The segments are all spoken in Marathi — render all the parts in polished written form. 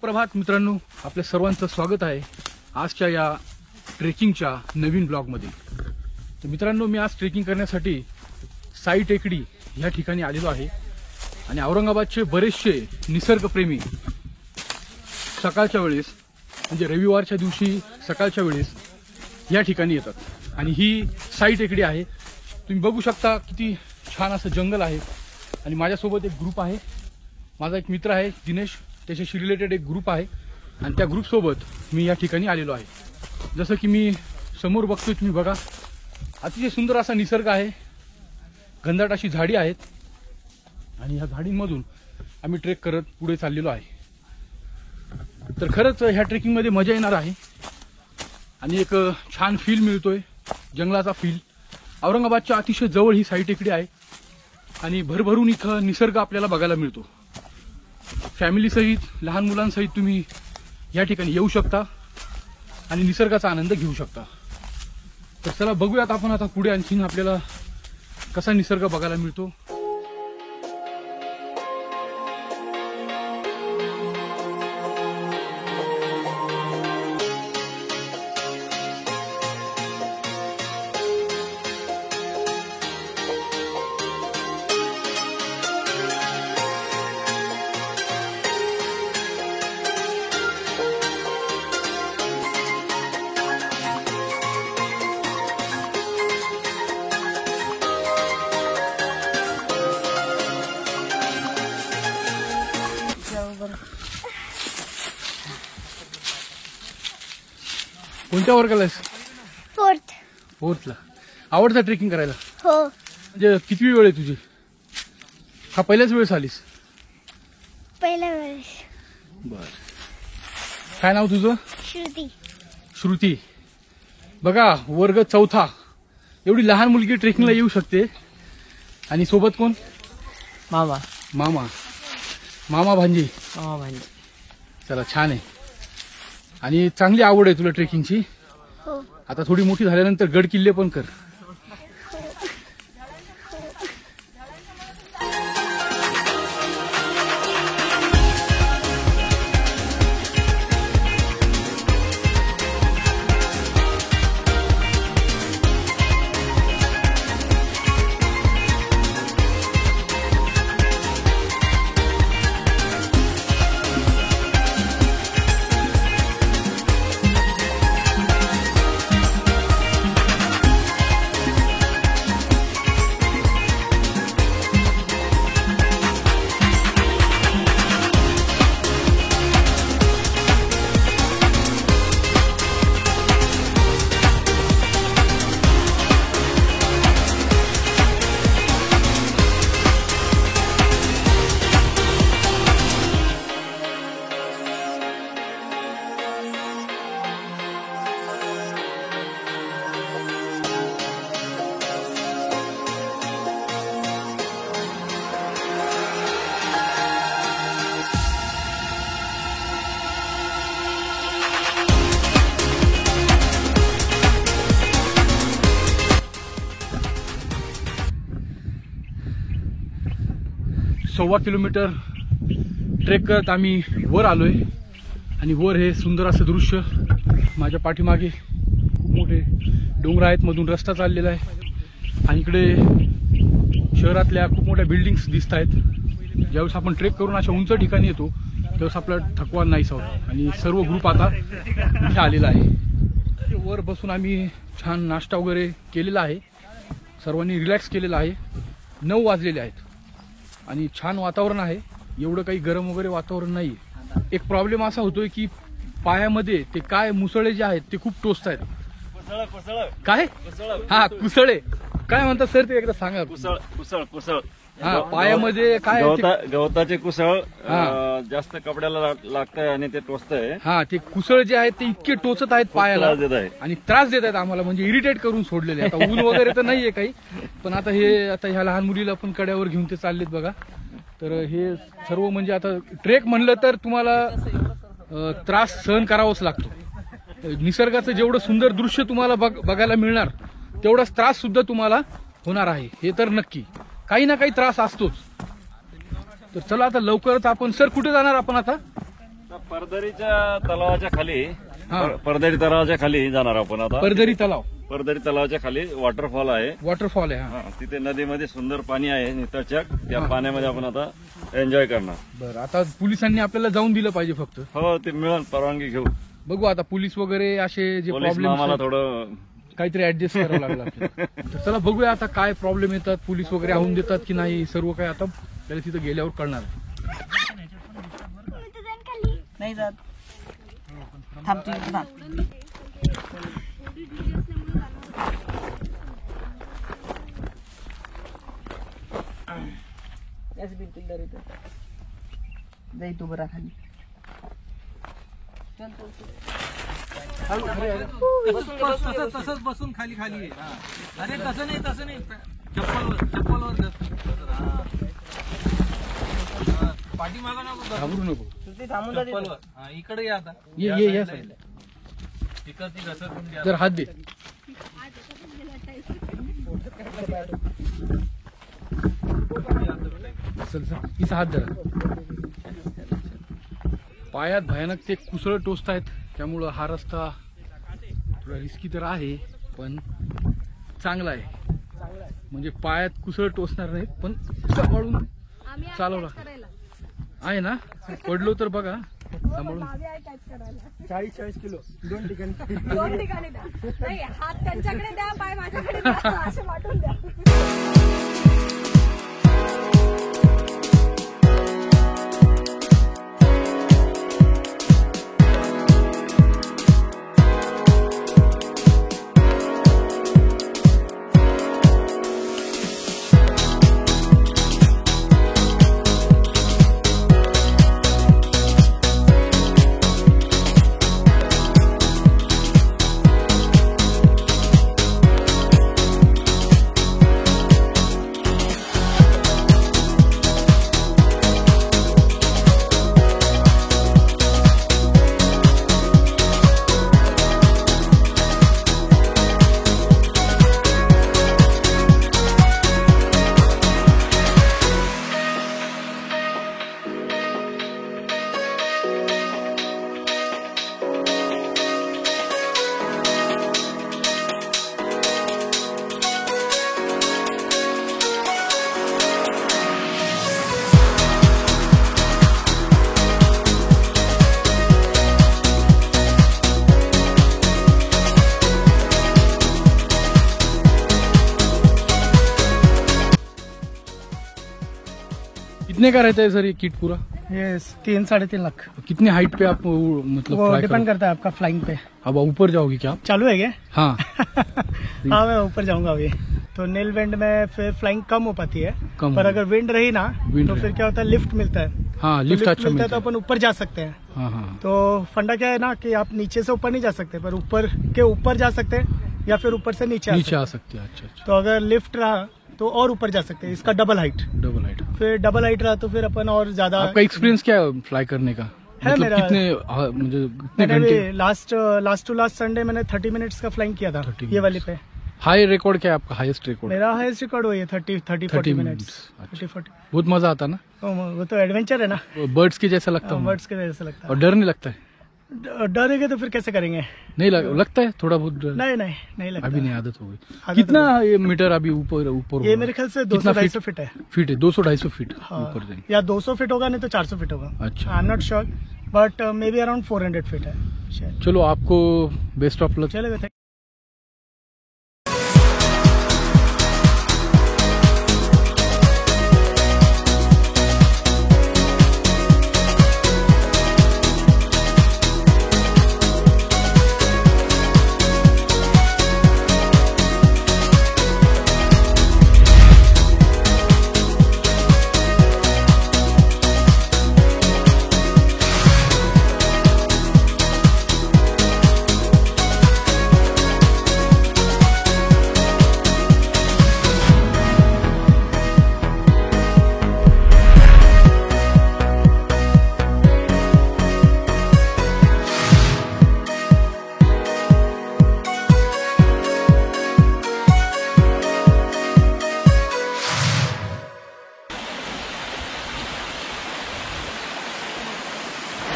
सुप्रभात मित्रांनो, आपल्या सर्वांचं स्वागत आहे आजच्या या ट्रेकिंगच्या नवीन ब्लॉगमध्ये। तर मित्रांनो, मी आज ट्रेकिंग करण्यासाठी साई टेकडी या ठिकाणी आलेलो आहे आणि औरंगाबादचे बरेचसे निसर्गप्रेमी सकाळच्या वेळेस म्हणजे रविवारच्या दिवशी सकाळच्या वेळेस या ठिकाणी येतात आणि ही साई टेकडी आहे। तुम्ही बघू शकता किती छान असं जंगल आहे आणि माझ्यासोबत एक ग्रुप आहे, माझा एक मित्र आहे दिनेश, त्याच्याशी रिलेटेड एक ग्रुप आहे आणि त्या ग्रुप सोबत मी या ठिकाणी आलेलो आहे। जसं की मी समोर बघतोय, तुम्ही बघा अतिशय सुंदर असा निसर्ग आहे, घनदाट अशी झाडी आहेत आणि ह्या झाडींमधून आम्ही ट्रेक करत पुढे चाललेलो आहे। तर खरंच ह्या ट्रेकिंग मध्ये मजा येणार आहे आणि एक छान फील मिळतोय, जंगलाचा फील। औरंगाबादच्या अतिशय जवळ ही साई टेकडी आहे आणि भरभरून इथं निसर्ग आपल्याला बघायला मिळतो। फॅमिली सहित, लहान मुलांसहित तुम्ही या ठिकाणी येऊ शकता आणि निसर्गाचा आनंद घेऊ शकता। तर चला बघूयात आपण आता पुढे आणखीन आपल्याला कसा निसर्ग बघायला मिळतो। कोणत्या वर्गाला आहेस? फोर्थला। आवडतं ट्रेकिंग करायला? हो। म्हणजे किती वेळ आहे तुझी? हा पहिल्याच वेळेस आलीस? पहिल्या वेळेस। बर, काय नाव तुझं? श्रुती। श्रुती। बघा, वर्ग चौथा, एवढी लहान मुलगी ट्रेकिंगला येऊ शकते आणि सोबत कोण? मामा मामा मामा भांजी। मामा भाई। चला, छान आहे आणि चांगली आवड आहे तुला ट्रेकिंगची। हो। आता थोडी मोठी झाल्यानंतर गड किल्ले पण कर। सव्वा किलोमीटर ट्रेक करत आम्ही वर आलोय आणि वर हे सुंदर असं दृश्य, माझ्या पाठीमागे खूप मोठे डोंगर आहेत, मधून रस्ता चाललेला आहे आणि इकडे शहरातल्या खूप मोठ्या बिल्डिंग्स दिसत आहेत। ज्यावेळेस आपण ट्रेक करून अशा उंच ठिकाणी येतो त्यावेळेस आपला थकवा नाहीसा होतो आणि सर्व ग्रुप आता इथे आलेला आहे। वर बसून आम्ही छान नाश्ता वगैरे केलेला आहे, सर्वांनी रिलॅक्स केलेला आहे। 9 वाजलेले आहेत आणि छान वातावरण आहे, एवढं काही गरम वगैरे वातावरण नाही। एक प्रॉब्लेम असा होतोय की पायामध्ये ते काय मुसळे जे आहेत ते खूप टोचत आहेत। काय? हा, कुसळे काय म्हणतात सर, ते एकदा सांगा। कुसळ हा, पायामध्ये काय गवताचे कुसळ जास्त कपड्याला लागतंय आणि ते टोचतंय। हा, ते कुसळ जे आहेत ते इतके टोचत आहेत पायाला आणि त्रास देत आहेत आम्हाला, म्हणजे इरिटेट करून सोडलेले। आता ऊन वगैरे तर नाहीये काही, पण आता ह्या लहान मुलीला पण कड्यावर घेऊन ते चाललेत बघा। तर हे सर्व म्हणजे आता ट्रेक म्हणलं तर तुम्हाला त्रास सहन करावाच लागतो। निसर्गाचं जेवढं सुंदर दृश्य तुम्हाला बघायला मिळणार तेवढाच त्रास सुद्धा तुम्हाला होणार आहे, हे तर नक्की। काही ना काही त्रास असतोच। तर चला आता लवकरच आपण, सर कुठे जाणार आपण आता? परदरीच्या तलावाच्या खाली हा. परदरी तलावाच्या खाली जाणार आपण आता. परदरी तलाव, परदरी तलावाच्या खाली वॉटरफॉल आहे. वॉटरफॉल आहे. हा, हा, तिथे नदीमध्ये सुंदर पाणी आहे नितळचक. त्या पाण्यामध्ये आपण आता एन्जॉय करणार. बरं. आता पोलिसांनी आपल्याला जाऊन दिलं पाहिजे फक्त. हो, ते मिळून परवानगी घेऊ. बघू आता पोलीस वगैरे असे जे पोलीस प्रॉब्लेम आम्हाला थोडं काहीतरी ऍडजस्ट करावं लागलं आपल्याला. तर चला बघूया आता काय प्रॉब्लेम येतात, पोलीस वगैरे आणून देतात की नाही, सर्व काय आता आपल्याला तिथं गेल्यावर कळणार आहे. नाही जात. थांब तू इथं थांब. याच बिलकुल डर येतो. जाई तू बरा खाली. चल चल तसंच बसून खाली खाली आहे. हा. अरे तसं नाही चप्पलवर पाठीमागं नको घाबरू नको. ते थांबून जा. चप्पलवर. हा, इकडे या आता. ये साईडला. तिकडची घसरगुंडी आहे. जर हात दे. चल चल, इथं हात धरा. पायात भयानक ते कुसळ टोचत आहेत, त्यामुळं हा रस्ता थोडा रिस्की तर आहे पण चांगला आहे. म्हणजे पायात कुसळ टोचणार नाहीत पण सांभाळून चालवला आहे ना. पडलो तर बघा सांभाळून. 40-40 किलो 2 ठिकाणी. 2 ठिकाणी द्या. नाही, हात त्यांच्याकडे द्या, पाय माझ्याकडे द्या, असे वाटून द्या. कितने का रहता है सर ये किट पूरा? ये 3-3.5 लाख. कितनी हाइट पे आप मतलब वो फ्लाई डिपेंड करोगे? करता है आपका फ्लाइंग पे. अब ऊपर जाओगी क्या आप? चालू है क्या? हाँ. हाँ, मैं ऊपर जाऊंगा अभी. तो नील विंड में फिर फ्लाइंग कम हो पाती है. कम पर हो. अगर विंड रही ना Wind तो रहे. फिर क्या होता है, लिफ्ट मिलता है. हाँ, तो लिफ्ट अच्छा मिलता है तो मिलता है. अपन ऊपर जा सकते हैं. हाँ हाँ. तो फंडा क्या है ना कि आप नीचे से ऊपर नहीं जा सकते, पर ऊपर के ऊपर जा सकते हैं या फिर ऊपर से नीचे नीचे आ आ सकते सकते हैं. अच्छा अच्छा. हैं. तो अगर लिफ्ट रहा तो और ऊपर जा सकते हैं. इसका डबल हाइट. Double height. फिर डबल हाइट रहा तो फिर अपन और ज्यादा. आपका एक्सपीरियंस क्या है फ्लाई करने का? है मतलब मेरा- कितने मुझे कितने मैंने घंटे? भी लास्ट टू लास्ट संडे मैंने 30 मिनट्स का फ्लाइंग किया था 30 ये वाली पे. हाई रिकॉर्ड क्या है आपका? Highest record? मेरा हाईएस्ट रिकॉर्ड वही है 30-40 मिनट्स. अच्छा. 30-40. बहुत मजा आता ना. वो तो एडवेंचर है ना. बर्ड्स के जैसा लगता हूँ. वर्ड्स के जैसे लगता और डर नहीं लगता है? है. डरेंगे तो फिर कैसे करेंगे? नहीं लगता है थोड़ा बहुत डर? नहीं लगता. अभी नहीं, आदत हो गई. आदत कितना ये मीटर अभी ऊपर ऊपर ये होगा? मेरे ख्याल से कितना 200-250 फीट है. फीट है? 200-250 फीट हाँ. ऊपर जाएंगे. या 200 फीट होगा, नहीं तो 400 फीट होगा. अच्छा. I am not sure, but may be around 400 feet है शायद. चलो आपको बेस्ट ऑफ लक. चलेगा.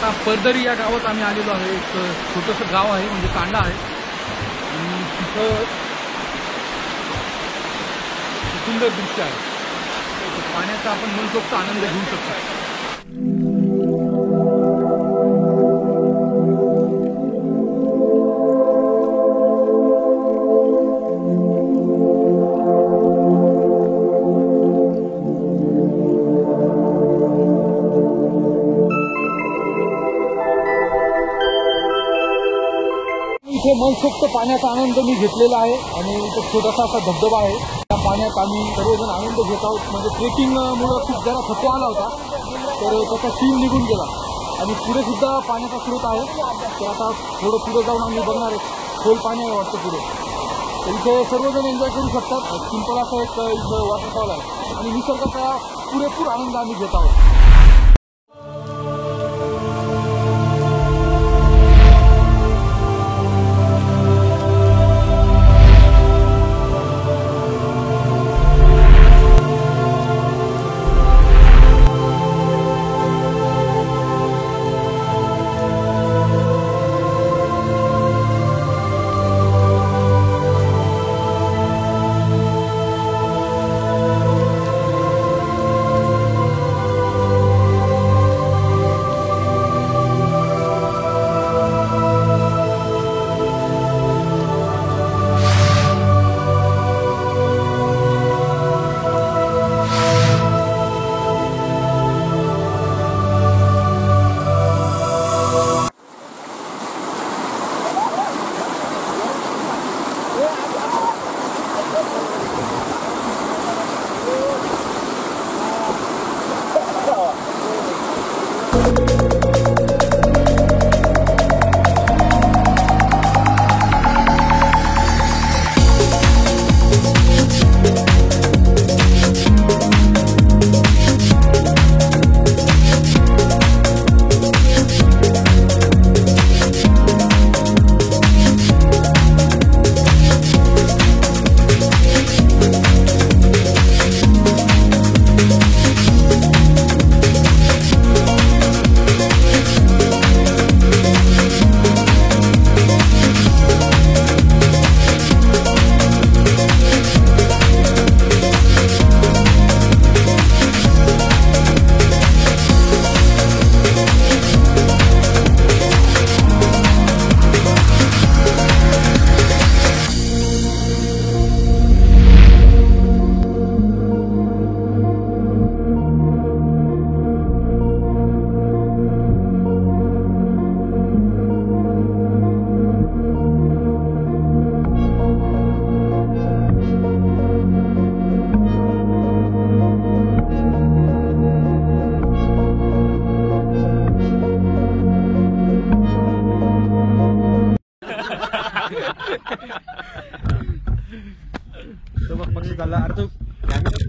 आता परदरी या गावात आम्ही आलेलो आहे. एक छोटंसं गाव आहे, म्हणजे तांडा आहे. आणि तिथं सुंदर दृश्य आहे. पाण्याचा आपण मनसोक्त आनंद घेऊ शकतो. इथे मनसोक्त पाण्याचा आनंद मी घेतलेला आहे आणि इथे छोटासा असा धबधबा आहे. त्या पाण्यात आम्ही सर्वजण आनंद घेत आहोत. म्हणजे ट्रेकिंगमुळं खूप जरा थकवा आला होता, तर त्याचा शीव निघून गेला. आणि पुढे सुद्धा पाण्याचा स्रोत आहे. तर आता थोडं पुढे जाऊन आम्ही बघणार आहे. खोल पाणी आहे वाटतं पुढे. तर इथे सर्वजण एन्जॉय करू शकतात. सिंपल असं एक इथं वॉटरफॉल आहे आणि निसर्गाचा पुरेपूर आनंद आम्ही घेत आहोत. पक्षी चालला. अरे तो